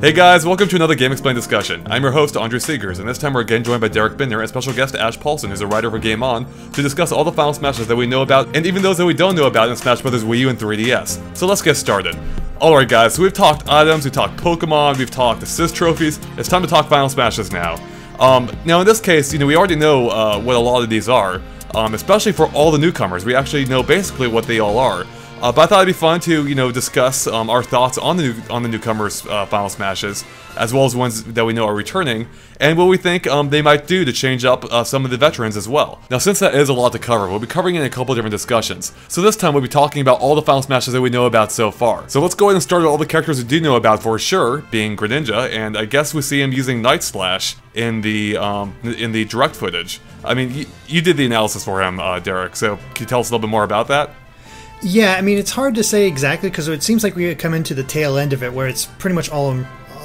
Hey guys, welcome to another GameXplain discussion. I'm your host, Andre Seegers, and this time we're again joined by Derek Binder and special guest Ash Paulson, who's a writer for Game On, to discuss all the Final Smashes that we know about, and even those that we don't know about in Smash Bros. Wii U and 3DS. So let's get started. Alright guys, so we've talked items, we've talked Pokemon, we've talked assist trophies, it's time to talk Final Smashes now. Now in this case, we already know what a lot of these are, especially for all the newcomers. We actually know basically what they all are. But I thought it'd be fun to, discuss our thoughts on the newcomers' Final Smashes, as well as ones that we know are returning, and what we think they might do to change up some of the veterans as well. Now, since that is a lot to cover, we'll be covering it in a couple different discussions. So this time we'll be talking about all the Final Smashes that we know about so far. So let's go ahead and start with all the characters we do know about for sure, being Greninja, and I guess we see him using Night Slash in the direct footage. I mean, you did the analysis for him, Derek, so can you tell us a little bit more about that? Yeah, I mean, it's hard to say exactly because it seems like we come into the tail end of it where it's pretty much all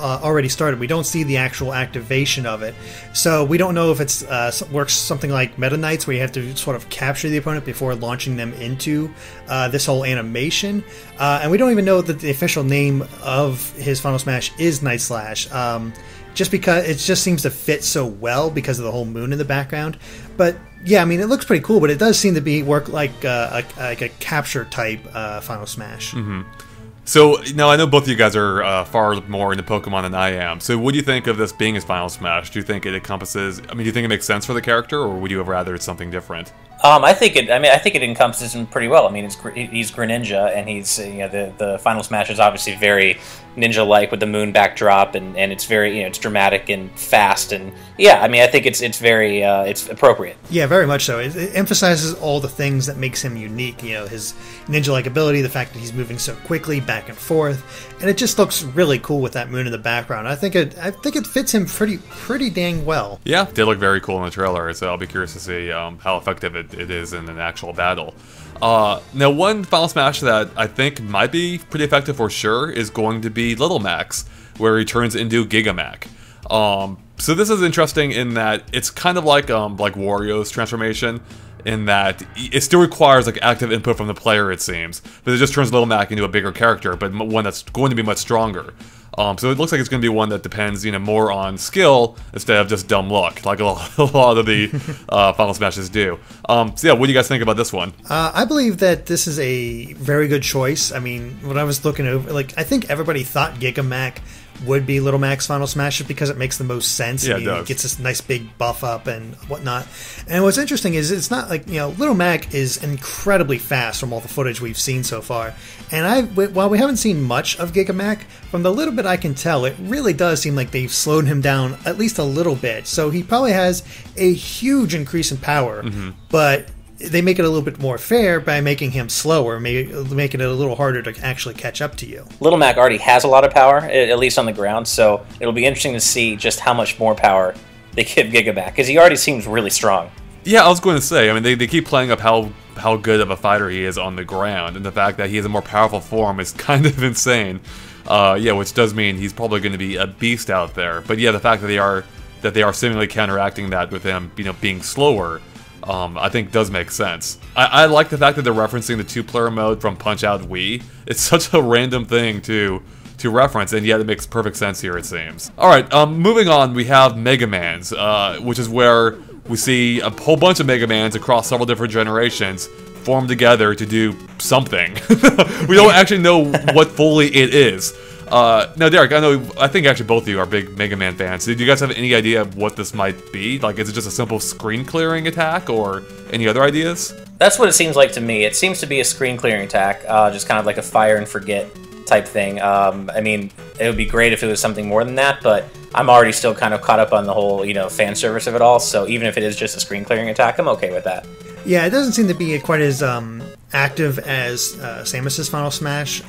already started. We don't see the actual activation of it. So we don't know if it's works something like Meta Knights where you have to sort of capture the opponent before launching them into this whole animation. And we don't even know that the official name of his Final Smash is Night Slash. Just because it just seems to fit so well because of the whole moon in the background. But yeah, I mean, it looks pretty cool, but it does seem to work like a capture type Final Smash. Mm-hmm. So now I know both of you guys are far more into Pokemon than I am. So what do you think of this being his Final Smash? Do you think it encompasses? I mean, do you think it makes sense for the character, or would you have rather it's something different? I think it encompasses him pretty well. I mean, he's Greninja, and he's the Final Smash is obviously very ninja-like with the moon backdrop, and it's very it's dramatic and fast, and yeah, I mean, I think it's very it's appropriate. Yeah, very much so. It emphasizes all the things that makes him unique. His ninja-like ability, the fact that he's moving so quickly back and forth, and it just looks really cool with that moon in the background. I think it fits him pretty dang well. Yeah, it did look very cool in the trailer, so I'll be curious to see how effective it is in an actual battle. Now, one Final Smash that I think might be pretty effective for sure is going to be Little Max, where he turns into Giga Mac. So this is interesting in that it's kind of like Wario's transformation, in that it still requires active input from the player, it seems, but it just turns Little Mac into a bigger character, but one that's going to be much stronger. So it looks like it's going to be one that depends, more on skill instead of just dumb luck, like a lot of the Final Smashes do. So yeah, what do you guys think about this one? I believe that this is a very good choice. I mean, when I was looking over, I think everybody thought Giga Mac would be Little Mac's Final Smash just because it makes the most sense. Yeah, it does. It gets this nice big buff up and whatnot. And what's interesting is it's not like, Little Mac is incredibly fast from all the footage we've seen so far. And while we haven't seen much of Giga Mac, from the little bit I can tell, it really does seem like they've slowed him down at least a little bit. So he probably has a huge increase in power, but they make it a little bit more fair by making him slower, making it a little harder to actually catch up to you. Little Mac already has a lot of power, at least on the ground, so it'll be interesting to see just how much more power they give Giga Mac, because he already seems really strong. Yeah, I was going to say, I mean, they keep playing up how good of a fighter he is on the ground, and the fact that he has a more powerful form is kind of insane. Yeah, which does mean he's probably going to be a beast out there. But yeah, the fact that they are seemingly counteracting that with him, being slower, I think does make sense. I like the fact that they're referencing the two-player mode from Punch-Out Wii. It's such a random thing to reference, and yet it makes perfect sense here, it seems. Alright, moving on, we have Mega Mans, which is where we see a whole bunch of Mega Mans across several different generations form together to do something. We don't actually know what fully it is. Now, Derek, I think actually both of you are big Mega Man fans. Do you guys have any idea of what this might be? Is it just a simple screen-clearing attack, or any other ideas? That's what it seems like to me. It seems to be a screen-clearing attack, just kind of like a fire-and-forget type thing. I mean, it would be great if it was something more than that, but I'm already still kind of caught up on the whole, fan service of it all, so even if it is just a screen-clearing attack, I'm okay with that. Yeah, it doesn't seem to be quite as active as Samus's Final Smash,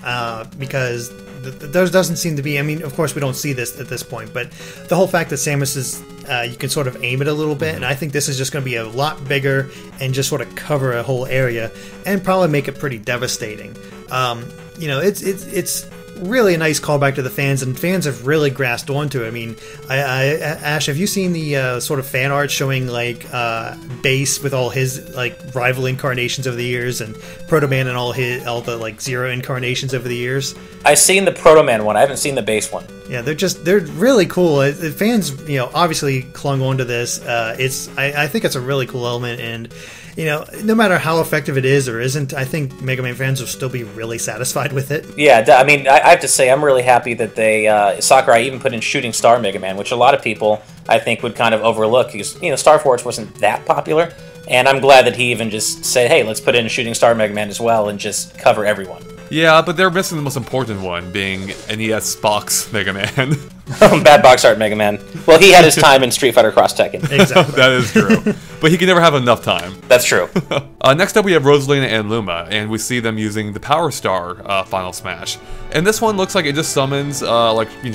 because there doesn't seem to be, I mean, of course we don't see this at this point, but the whole fact that Samus is, you can sort of aim it a little bit, and I think this is just going to be a lot bigger and just sort of cover a whole area and probably make it pretty devastating. It's really a nice callback to the fans, and fans have really grasped onto it. I mean, Ash, have you seen the sort of fan art showing Bass with all his rival incarnations over the years, and Proto Man and all the Zero incarnations over the years? I've seen the Proto Man one. I haven't seen the Bass one. Yeah, they're really cool. Fans, obviously clung on to this. I think it's a really cool element, and no matter how effective it is or isn't, I think Mega Man fans will still be really satisfied with it. Yeah, I mean, I have to say, I'm really happy that Sakurai even put in Shooting Star Mega Man, which a lot of people, I think, would kind of overlook, because, Star Force wasn't that popular, and I'm glad that he even just said, hey, let's put in Shooting Star Mega Man as well, and just cover everyone. Yeah, but they're missing the most important one, being NES box Mega Man. Bad box art Mega Man. Well, he had his time in Street Fighter Cross Tekken. Exactly. That is true. But he can never have enough time. That's true. Next up, we have Rosalina and Luma, and we see them using the Power Star Final Smash. And this one looks like it just summons,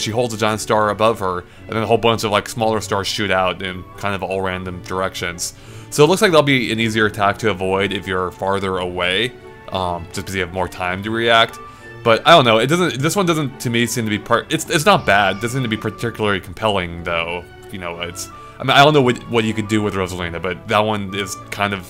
she holds a giant star above her, and then a whole bunch of smaller stars shoot out in kind of all random directions. So it looks like that'll be an easier attack to avoid if you're farther away. Just because you have more time to react. But I don't know, this one doesn't to me seem to be it's not bad. It doesn't seem to be particularly compelling though. I don't know what you could do with Rosalina, but that one is kind of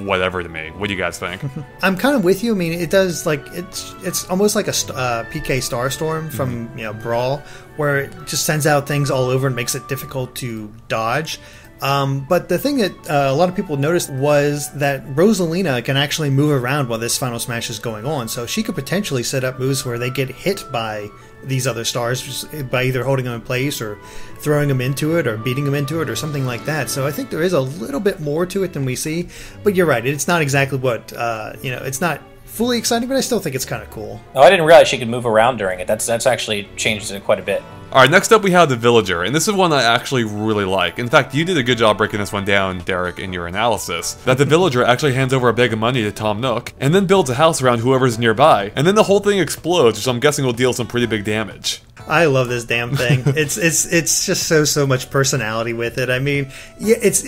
whatever to me. What do you guys think? I'm kind of with you. I mean, it does it's almost like a PK Starstorm from Brawl, where it just sends out things all over and makes it difficult to dodge. But the thing that a lot of people noticed was that Rosalina can actually move around while this Final Smash is going on, so she could potentially set up moves where they get hit by these other stars just by either holding them in place or throwing them into it or beating them into it or something like that. So I think there is a little bit more to it than we see, but you're right, it's not exactly what, it's not fully exciting, but I still think it's kind of cool. Oh, I didn't realize she could move around during it. That's actually changed it quite a bit. Alright, next up we have the Villager, and this is one I actually really like. In fact, you did a good job breaking this one down, Derek, in your analysis. That the Villager actually hands over a bag of money to Tom Nook, and then builds a house around whoever's nearby, and then the whole thing explodes, which I'm guessing will deal some pretty big damage. I love this damn thing. It's just so much personality with it. I mean, yeah, it's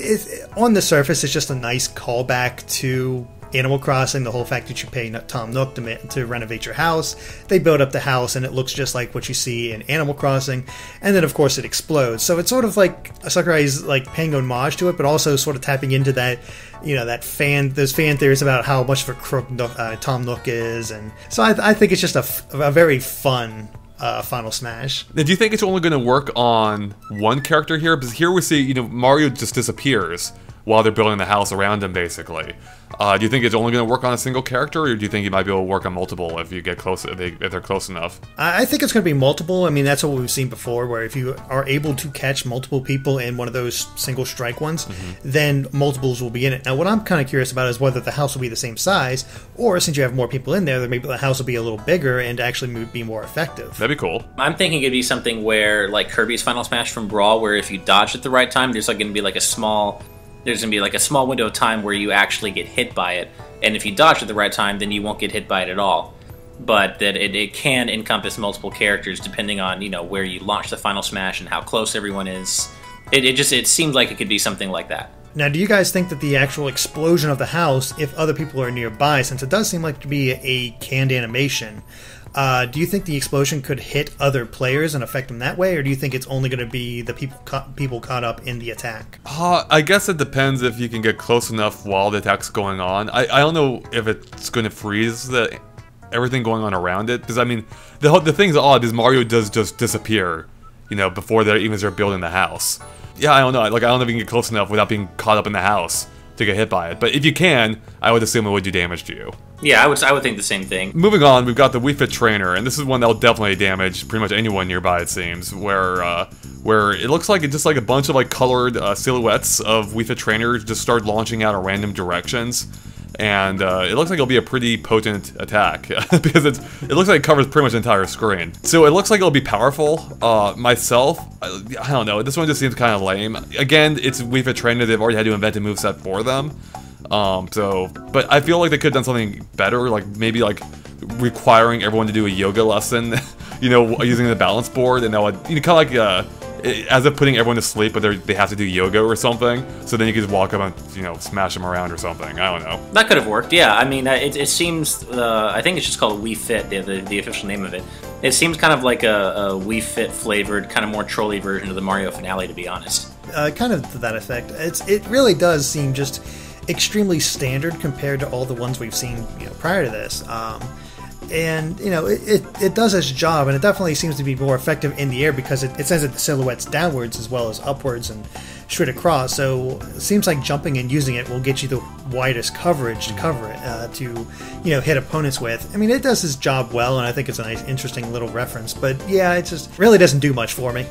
on the surface, it's just a nice callback to Animal Crossing, the whole fact that you pay Tom Nook to renovate your house. They build up the house and it looks just like what you see in Animal Crossing, and then of course it explodes. So it's sort of like Sakurai's paying homage to it, but also sort of tapping into that, those fan theories about how much of a crook Tom Nook is, and so I think it's just a very fun Final Smash. Now, do you think it's only going to work on one character here? Because here we see, Mario just disappears while they're building the house around him, basically. Do you think it's only going to work on a single character, or do you think you might be able to work on multiple if you get close, if they're close enough? I think it's going to be multiple. I mean, that's what we've seen before, where if you are able to catch multiple people in one of those single strike ones, then multiples will be in it. Now, what I'm kind of curious about is whether the house will be the same size, or since you have more people in there, then maybe the house will be a little bigger and actually be more effective. That'd be cool. I'm thinking it'd be something where, like Kirby's Final Smash from Brawl, where if you dodge at the right time, there's going to be a small window of time where you actually get hit by it, and if you dodge at the right time, then you won't get hit by it at all. But that it can encompass multiple characters depending on where you launch the Final Smash and how close everyone is. It seemed like it could be something like that. Now, do you guys think that the actual explosion of the house, if other people are nearby, since it does seem like to be a canned animation, do you think the explosion could hit other players and affect them that way, or do you think it's only going to be the people caught up in the attack? I guess it depends if you can get close enough while the attack's going on. I don't know if it's going to freeze everything going on around it, because I mean, the thing's odd is Mario does just disappear, before they even start building the house. Yeah, I don't know. I don't know if you can get close enough without being caught up in the house to get hit by it. But if you can, I would assume it would do damage to you. Yeah, I would think the same thing. Moving on, we've got the Wii Fit trainer, and this is one that'll definitely damage pretty much anyone nearby, it seems, where it looks like it's just a bunch of colored silhouettes of Wii Fit trainers just start launching out in random directions. And it looks like it'll be a pretty potent attack, because it looks like it covers pretty much the entire screen. So it looks like it'll be powerful. Myself, I don't know, this one just seems kind of lame. Again, it's Wii Fit trainer, they've already had to invent a moveset for them. But I feel like they could have done something better, maybe requiring everyone to do a yoga lesson, using the balance board, and kind of like as if putting everyone to sleep, but they have to do yoga or something. So then you could just walk up and smash them around or something. I don't know. That could have worked. Yeah, I mean, it seems. I think it's just called Wii Fit, the official name of it. It seems kind of like a Wii Fit flavored, kind of more trolly version of the Mario finale, to be honest. Kind of to that effect. It really does seem just extremely standard compared to all the ones we've seen prior to this. And, you know, it does its job, and it definitely seems to be more effective in the air because it says that the silhouette's downwards as well as upwards and straight across. So it seems like jumping and using it will get you the widest coverage to cover it, to, you know, hit opponents with. I mean, it does its job well, and I think it's a nice, interesting little reference. But yeah, it just really doesn't do much for me.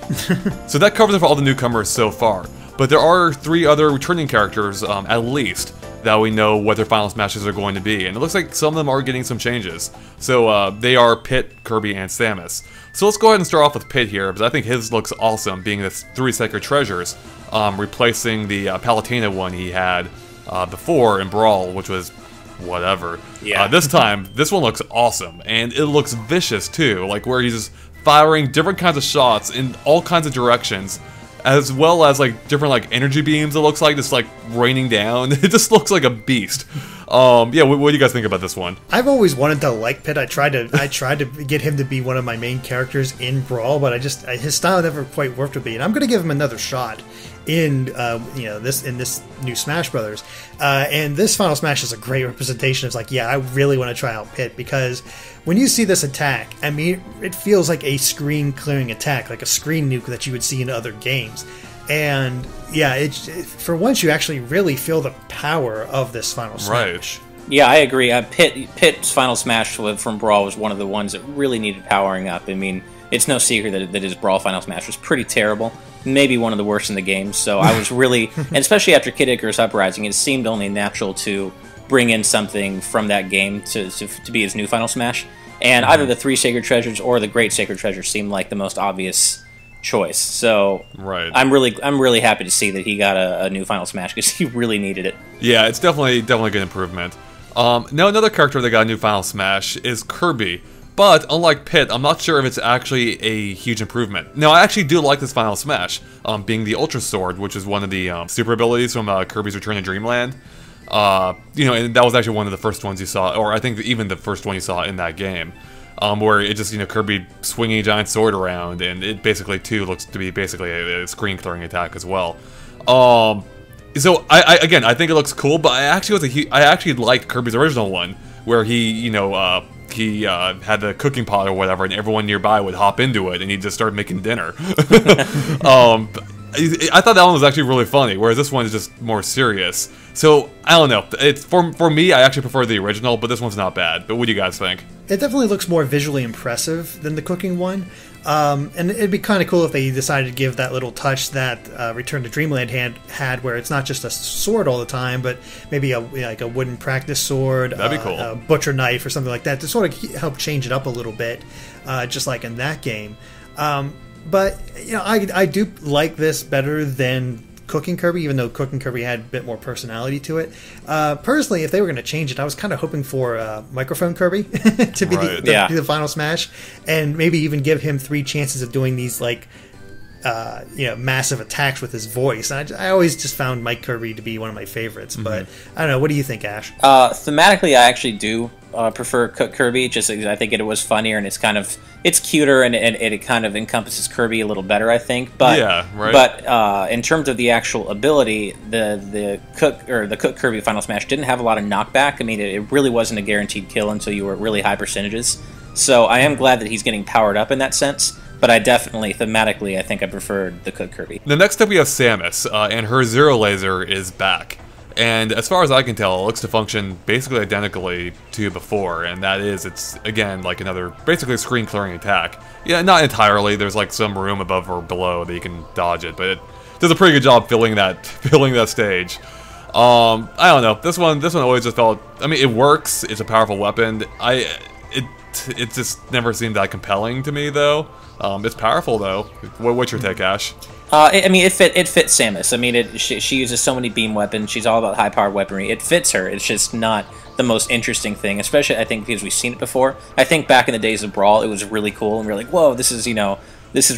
So that covers it for all the newcomers so far. But there are 3 other returning characters, at least, that we know what their final smashes are going to be, and it looks like some of them are getting some changes. So they are Pit, Kirby, and Samus. So let's go ahead and start off with Pit here, because I think his looks awesome, being the 3 Sacred Treasures, replacing the Palutena one he had before in Brawl, which was whatever. Yeah. This time, this one looks awesome, and it looks vicious too, like where he's just firing different kinds of shots in all kinds of directions, as well as like different like energy beams. It looks like just like raining down. It just looks like a beast. Yeah, what do you guys think about this one? I've always wanted to like Pit. I tried to get him to be one of my main characters in Brawl, but his style never quite worked with me. And I'm going to give him another shot in this new Smash Brothers. And this Final Smash is a great representation. It's like, yeah, I really want to try out Pit, because when you see this attack, I mean, it feels like a screen clearing attack, like a screen nuke that you would see in other games. And yeah, for once you actually really feel the power of this Final Smash. Right. Yeah, I agree. Pit's Final Smash from Brawl was one of the ones that really needed powering up. I mean, it's no secret that his Brawl Final Smash was pretty terrible. Maybe one of the worst in the game. So I was really, and especially after Kid Icarus Uprising, it seemed only natural to bring in something from that game to be his new Final Smash. And either the 3 Sacred Treasures or the Great Sacred Treasure seemed like the most obvious choice. So right. I'm really happy to see that he got a new Final Smash, because he really needed it. Yeah, it's definitely a good improvement. Now another character that got a new Final Smash is Kirby. But unlike Pit, I'm not sure if it's actually a huge improvement. Now, I actually do like this Final Smash, being the Ultra Sword, which is one of the super abilities from Kirby's Return to Dreamland. And that was actually one of the first ones you saw, or I think even the first one you saw in that game, where it just, Kirby swinging a giant sword around, and it basically, too, looks to be basically a screen-clearing attack as well. So, I think it looks cool, but I actually like Kirby's original one, where he had the cooking pot or whatever, and everyone nearby would hop into it, and he'd just start making dinner. I thought that one was actually really funny, whereas this one is just more serious. So, I don't know. It's for me, I actually prefer the original, but this one's not bad. But what do you guys think? It definitely looks more visually impressive than the cooking one. And it'd be kind of cool if they decided to give that little touch that Return to Dreamland had, where it's not just a sword all the time, but maybe a wooden practice sword, that'd be cool. A butcher knife or something like that, to sort of help change it up a little bit, just like in that game. But I do like this better than Cooking Kirby, even though Cooking Kirby had a bit more personality to it. Personally, if they were going to change it, I was kind of hoping for Microphone Kirby to be the Final Smash, and maybe even give him 3 chances of doing these massive attacks with his voice. And I always just found Mike Kirby to be one of my favorites. But I don't know. What do you think, Ash? Thematically, I actually do prefer Cook Kirby. Just I think it was funnier, and it's cuter, and it kind of encompasses Kirby a little better, I think. But yeah, right. But in terms of the actual ability, the Cook Kirby Final Smash didn't have a lot of knockback. I mean, it really wasn't a guaranteed kill until you were at really high percentages. So I am glad that he's getting powered up in that sense. But I definitely, thematically, I think I preferred the Cook Kirby. The next up we have Samus, and her Zero Laser is back. And as far as I can tell, it looks to function basically identically to before, and that is, it's, again, like another, basically screen-clearing attack. Yeah, not entirely, there's like some room above or below that you can dodge it, but it does a pretty good job filling that stage. I don't know, this one always just felt, I mean, it works, it's a powerful weapon, it just never seemed that compelling to me, though. It's powerful, though. What's your take, Ash? I mean, it fits Samus. I mean, she uses so many beam weapons. She's all about high-powered weaponry. It fits her. It's just not the most interesting thing, especially, I think, because we've seen it before. I think back in the days of Brawl, it was really cool, and we were like, whoa, this is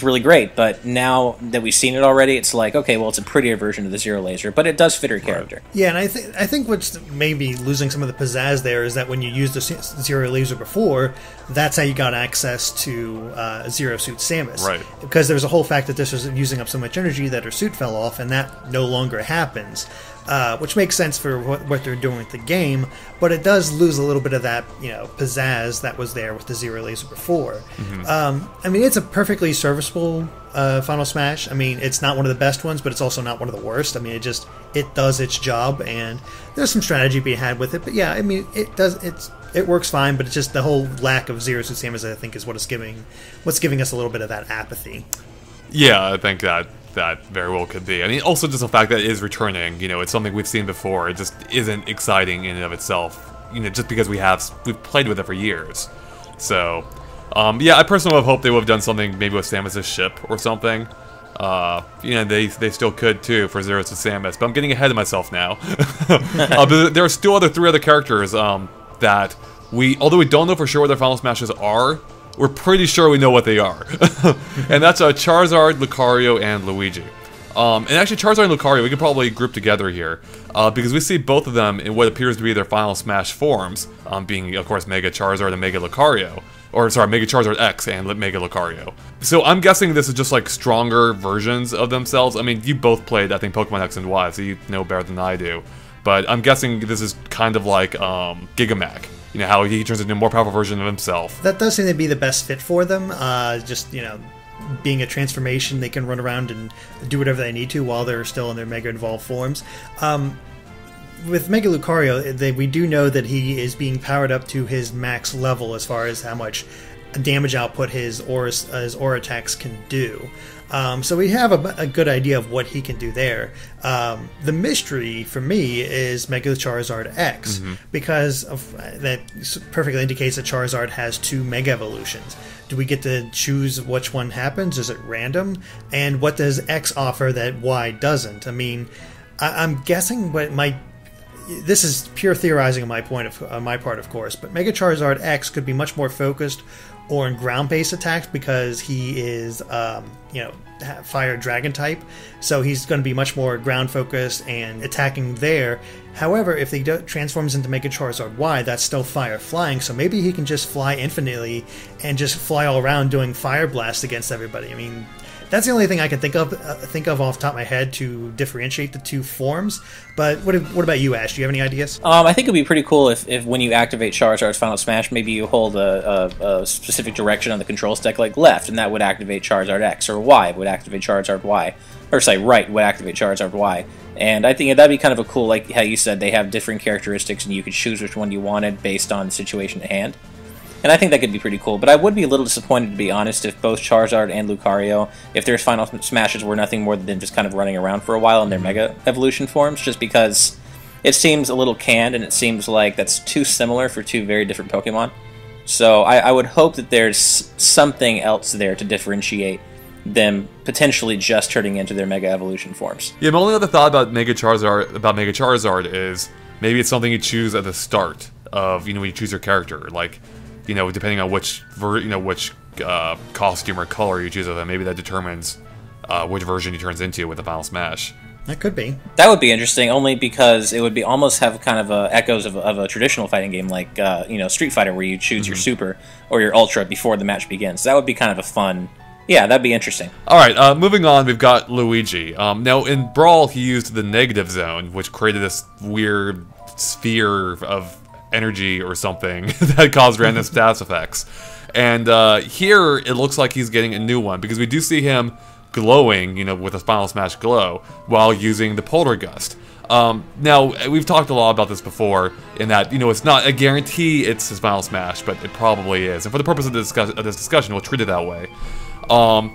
really great. But now that we've seen it already, it's like, okay, well, it's a prettier version of the Zero Laser, but it does fit her character. Yeah, and I think what's maybe losing some of the pizzazz there is that when you used the Zero Laser before, that's how you got access to Zero Suit Samus. Right. Because there was a whole fact that this was using up so much energy that her suit fell off, and that no longer happens. which makes sense for what they're doing with the game, but it does lose a little bit of that, pizzazz that was there with the Zero Laser before. I mean, it's a perfectly serviceable Final Smash. I mean, it's not one of the best ones, but it's also not one of the worst. I mean, it does its job, and there's some strategy being had with it. But yeah, I mean, it works fine, but it's just the whole lack of Zero Suit Samus, I think, is what's giving us a little bit of that apathy. Yeah, I think that very well could be. I mean, also just the fact that it is returning, it's something we've seen before. It just isn't exciting in and of itself, just because we've played with it for years. So, yeah, I personally would have hoped they would have done something maybe with Samus' ship or something. They still could too for Zero Suit Samus, but I'm getting ahead of myself now. But there are still three other characters that although we don't know for sure what their Final Smashes are, we're pretty sure we know what they are. And that's Charizard, Lucario, and Luigi. And actually, Charizard and Lucario, we could probably group together here, because we see both of them in what appears to be their Final Smash forms, being, of course, Mega Charizard and Mega Lucario. Or, sorry, Mega Charizard X and Mega Lucario. So I'm guessing this is just, like, stronger versions of themselves. I mean, you both played, I think, Pokemon X and Y, so you know better than I do. But I'm guessing this is kind of like Giga, how he turns into a more powerful version of himself. That does seem to be the best fit for them. Being a transformation, they can run around and do whatever they need to while they're still in their Mega Evolved forms. With Mega Lucario, we do know that he is being powered up to his max level as far as how much damage output his aura attacks can do. So we have a good idea of what he can do there. The mystery for me is Mega Charizard X, because that perfectly indicates that Charizard has 2 Mega Evolutions. Do we get to choose which one happens? Is it random? And what does X offer that Y doesn't? I mean, I'm guessing what might... This is pure theorizing on my part, of course, but Mega Charizard X could be much more focused on ground-based attacks because he is, Fire Dragon type, so he's going to be much more ground-focused and attacking there. However, if he transforms into Mega Charizard Y, that's still Fire Flying, so maybe he can just fly infinitely and just fly all around doing Fire Blast against everybody. I mean, that's the only thing I can think of off the top of my head to differentiate the two forms. But what about you, Ash? Do you have any ideas? I think it'd be pretty cool if when you activate Charizard's Final Smash, maybe you hold a specific direction on the control stick, like left, and that would activate Charizard X, or Y would activate Charizard Y, or say right would activate Charizard Y. And I think that'd be kind of a cool, like how you said, they have different characteristics, and you could choose which one you wanted based on the situation at hand. And I think that could be pretty cool, but I would be a little disappointed, to be honest, if both Charizard and Lucario, if their Final Smashes were nothing more than just kind of running around for a while in their Mega Evolution forms, just because it seems a little canned, and it seems like that's too similar for two very different Pokemon. So I would hope that there's something else there to differentiate them potentially just turning into their Mega Evolution forms. Yeah, my only other thought about Mega Charizard is maybe it's something you choose at the start of, when you choose your character, like, depending on which costume or color you choose of him, maybe that determines which version he turns into with the Final Smash. That could be. That would be interesting, only because it would be almost have kind of echoes of a traditional fighting game, like Street Fighter, where you choose your Super or your Ultra before the match begins. That would be kind of a fun. Yeah, that'd be interesting. All right, moving on, we've got Luigi. Now, in Brawl, he used the Negative Zone, which created this weird sphere of energy or something that caused random stats effects. And here, it looks like he's getting a new one, because we do see him glowing, with a Final Smash glow, while using the Poltergust. Now, we've talked a lot about this before, in that, it's not a guarantee it's his Final Smash, but it probably is. And for the purpose of this discussion, we'll treat it that way.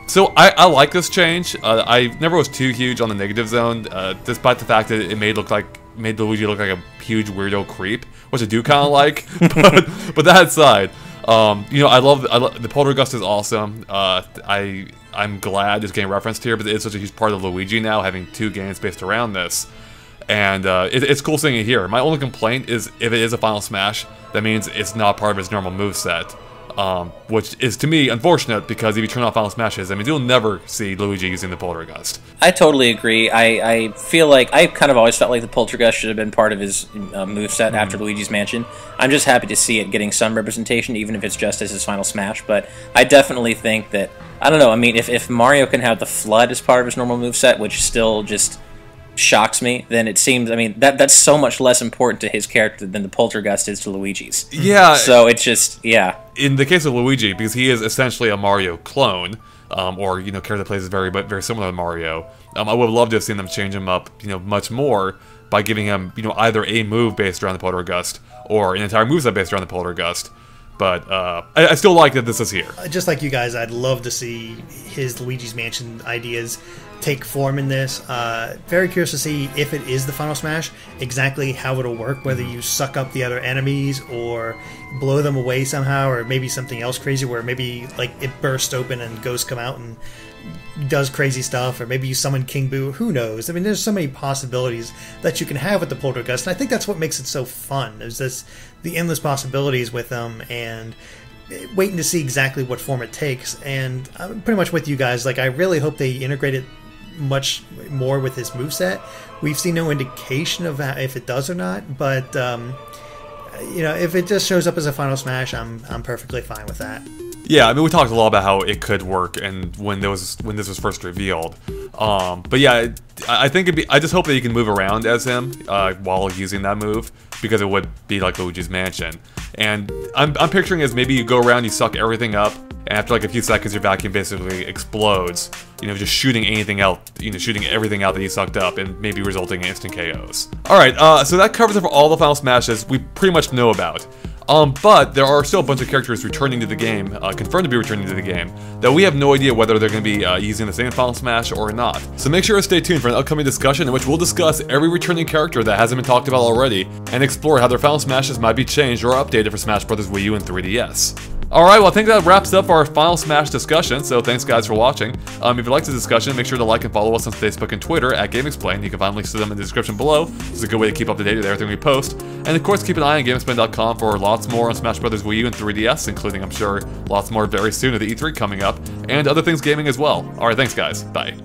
So I like this change. I never was too huge on the Negative Zone, despite the fact that it made Luigi look like a huge weirdo creep, which I do kind of like. but that aside, I love the Poltergust is awesome. I'm glad it's getting referenced here, but it's such a huge part of Luigi now, having 2 games based around this. And it's cool seeing it here. My only complaint is if it is a Final Smash, that means it's not part of his normal moveset. Which is, to me, unfortunate, because if you turn off Final Smashes, you'll never see Luigi using the Poltergust. I totally agree. I feel like, I kind of always felt like the Poltergust should have been part of his moveset after Luigi's Mansion. I'm just happy to see it getting some representation, even if it's just as his Final Smash, but I definitely think that, I don't know, if Mario can have the Flood as part of his normal moveset, which still just shocks me, then it seems, I mean, that's so much less important to his character than the Poltergust is to Luigi's. Yeah. So it's just, yeah. In the case of Luigi, because he is essentially a Mario clone, or, character that plays very similar to Mario, I would love to have seen them change him up, much more by giving him, either a move based around the Poltergust or an entire moveset based around the Poltergust. But I still like that this is here. Just like you guys, I'd love to see his Luigi's Mansion ideas take form in this. Very curious to see if it is the Final Smash, exactly how it'll work, whether you suck up the other enemies or blow them away somehow, or maybe something else crazy where maybe like it bursts open and ghosts come out and does crazy stuff, or maybe you summon King Boo. Who knows? I mean, there's so many possibilities that you can have with the Poltergust, and I think that's what makes it so fun. There's the endless possibilities with them, and waiting to see exactly what form it takes. And I'm pretty much with you guys. Like, I really hope they integrate it much more with his moveset. We've seen no indication of if it does or not, but if it just shows up as a Final Smash, I'm perfectly fine with that. Yeah, I mean, we talked a lot about how it could work, and when this was first revealed. But yeah, I think I just hope that you can move around as him while using that move, because it would be like Luigi's Mansion. And I'm picturing as maybe you go around, you suck everything up, and after like a few seconds, your vacuum basically explodes. Just shooting anything out, shooting everything out that you sucked up, and maybe resulting in instant KOs. All right, so that covers it for all the Final Smashes we pretty much know about. But there are still a bunch of characters returning to the game, confirmed to be returning to the game, that we have no idea whether they're going to be using the same Final Smash or not. So make sure to stay tuned for an upcoming discussion in which we'll discuss every returning character that hasn't been talked about already, and explore how their Final Smashes might be changed or updated for Smash Bros. Wii U and 3DS. Alright, well I think that wraps up our Final Smash discussion, so thanks guys for watching. If you liked the discussion, make sure to like and follow us on Facebook and Twitter at GameXplain. You can find links to them in the description below. It's a good way to keep up to date with everything we post. And of course, keep an eye on GameXplain.com for lots more on Smash Bros. Wii U and 3DS, including, I'm sure, lots more very soon at the E3 coming up, and other things gaming as well. Alright, thanks guys. Bye.